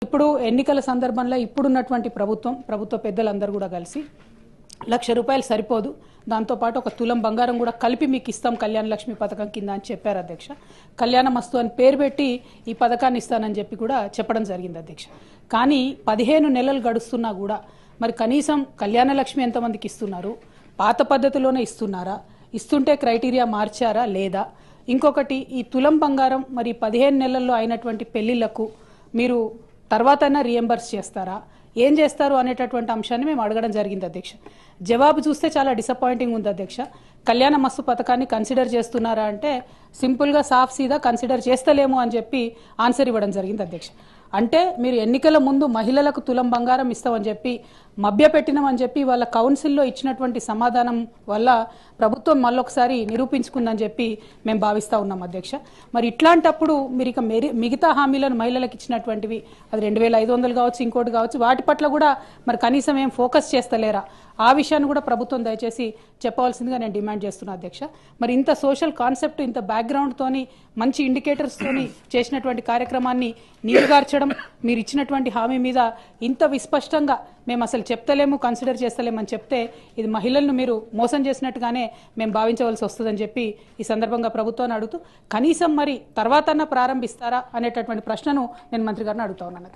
ఇప్పుడు ఎన్నికల సందర్భంలో ఇప్పుడున్నటువంటి ప్రభుత్వ పెద్దలందరూ కూడా కలిసి ₹1,00,000 సరిపోదు, దాంతోపాటు ఒక తులం బంగారం కూడా కలిపి మీకు ఇస్తాం కళ్యాణ లక్ష్మి పథకం కింద అని చెప్పారు అధ్యక్ష. కళ్యాణ మస్తు అని పేరు పెట్టి ఈ పథకాన్ని ఇస్తానని చెప్పి కూడా చెప్పడం జరిగింది అధ్యక్ష. కానీ 15 నెలలు గడుస్తున్నా కూడా మరి కనీసం కళ్యాణ లక్ష్మి ఎంతమందికి ఇస్తున్నారు, పాత పద్ధతిలోనే ఇస్తున్నారా, ఇస్తుంటే క్రైటీరియా మార్చారా లేదా, ఇంకొకటి ఈ తులం బంగారం మరి 15 నెలల్లో అయినటువంటి పెళ్లిళ్లకు మీరు తర్వాత రీఎంబర్స్ చేస్తారా, ఏం చేస్తారు అనేటటువంటి అంశాన్ని మేము అడగడం జరిగింది అధ్యక్ష. జవాబు చూస్తే చాలా డిసప్పాయింటింగ్ ఉంది అధ్యక్ష. కళ్యాణ మస్తు పథకాన్ని కన్సిడర్ చేస్తున్నారా అంటే సింపుల్గా సాఫ్ సీదా కన్సిడర్ చేస్తలేము అని చెప్పి ఆన్సర్ ఇవ్వడం జరిగింది అధ్యక్ష. అంటే మీరు ఎన్నికల ముందు మహిళలకు తులం బంగారం ఇస్తామని చెప్పి మభ్యపెట్టినామని చెప్పి వాళ్ళ కౌన్సిల్లో ఇచ్చినటువంటి సమాధానం వల్ల ప్రభుత్వం మళ్ళొకసారి నిరూపించుకుందని చెప్పి మేము భావిస్తూ ఉన్నాం అధ్యక్ష. మరి ఇట్లాంటప్పుడు మీరు ఇక మిగతా హామీలను మహిళలకు ఇచ్చినటువంటివి అది 2,500 కావచ్చు, ఇంకోటి కావచ్చు, వాటి పట్ల కూడా మరి కనీసం ఏం ఫోకస్ చేస్తలేరా, ఆ విషయాన్ని కూడా ప్రభుత్వం దయచేసి చెప్పవలసిందిగా నేను డిమాండ్ చేస్తున్నా అధ్యక్ష. మరి ఇంత సోషల్ కాన్సెప్ట్, ఇంత బ్యాక్గ్రౌండ్ తోని మంచి ఇండికేటర్స్ తోని చేసినటువంటి కార్యక్రమాన్ని నీరుగార్చడం, మీరు ఇచ్చినటువంటి హామీ మీద ఇంత విస్పష్టంగా మేము అసలు చెప్తలేము, కన్సిడర్ చేస్తలేమని చెప్తే ఇది మహిళలను మీరు మోసం చేసినట్టుగానే మేము భావించవలసి వస్తుందని చెప్పి ఈ సందర్భంగా ప్రభుత్వాన్ని అడుగుతూ కనీసం మరి తర్వాతన్నా ప్రారంభిస్తారా అనేటటువంటి ప్రశ్నను నేను మంత్రి గారిని అడుగుతా ఉన్నాను.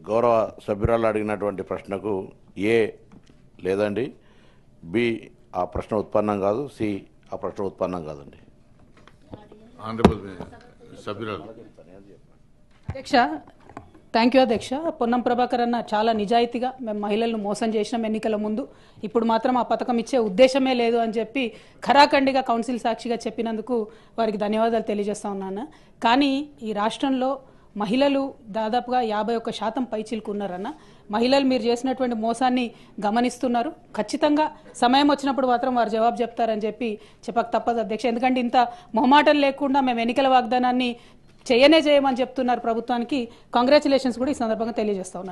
గౌరవ సభ్యురాలు అడిగినటువంటి ప్రశ్నకు ఏ లేదండి, బి ఆ ప్రశ్న ఉత్పన్నం కాదు, సి ఆ ప్రశ్న ఉత్పన్నం కాదండి. అధ్యక్ష, థ్యాంక్ యూ అధ్యక్ష. పొన్నం ప్రభాకర్ అన్న చాలా నిజాయితీగా మేము మహిళలను మోసం చేసినాం ఎన్నికల ముందు, ఇప్పుడు మాత్రం ఆ పథకం ఇచ్చే ఉద్దేశమే లేదు అని చెప్పి ఖరాఖండిగా కౌన్సిల్ సాక్షిగా చెప్పినందుకు వారికి ధన్యవాదాలు తెలియజేస్తా ఉన్నాను. కానీ ఈ రాష్ట్రంలో మహిళలు దాదాపుగా 51% పైచిలుకున్నారన్న. మహిళలు మీరు చేసినటువంటి మోసాన్ని గమనిస్తున్నారు. ఖచ్చితంగా సమయం వచ్చినప్పుడు మాత్రం వారు జవాబు చెప్తారని చెప్పి చెప్పక తప్పదు అధ్యక్ష. ఎందుకంటే ఇంత మొహమాటం లేకుండా మేము ఎన్నికల వాగ్దానాన్ని చేయమని చెప్తున్నారు ప్రభుత్వానికి. కంగ్రాచులేషన్స్ కూడా ఈ సందర్భంగా తెలియజేస్తా ఉన్నాను.